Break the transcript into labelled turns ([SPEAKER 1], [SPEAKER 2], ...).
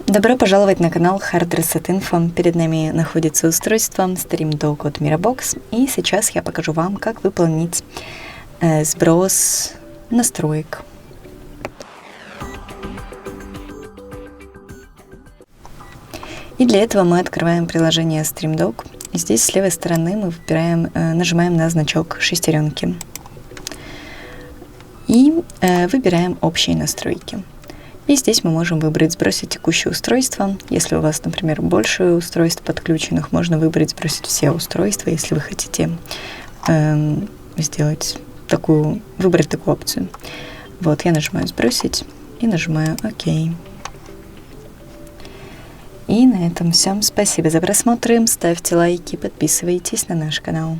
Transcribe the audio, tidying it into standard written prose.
[SPEAKER 1] Добро пожаловать на канал Hard Reset Info. Перед нами находится устройство StreamDog от MIRABOX. И сейчас я покажу вам, как выполнить сброс настроек. И для этого мы открываем приложение StreamDog. И здесь с левой стороны мы нажимаем на значок шестеренки. И выбираем общие настройки. И здесь мы можем выбрать «Сбросить текущее устройство». Если у вас, например, больше устройств подключенных, можно выбрать «Сбросить все устройства», если вы хотите выбрать такую опцию. Вот, я нажимаю «Сбросить» и нажимаю «Ок». И на этом все. Спасибо за просмотр. Ставьте лайки, подписывайтесь на наш канал.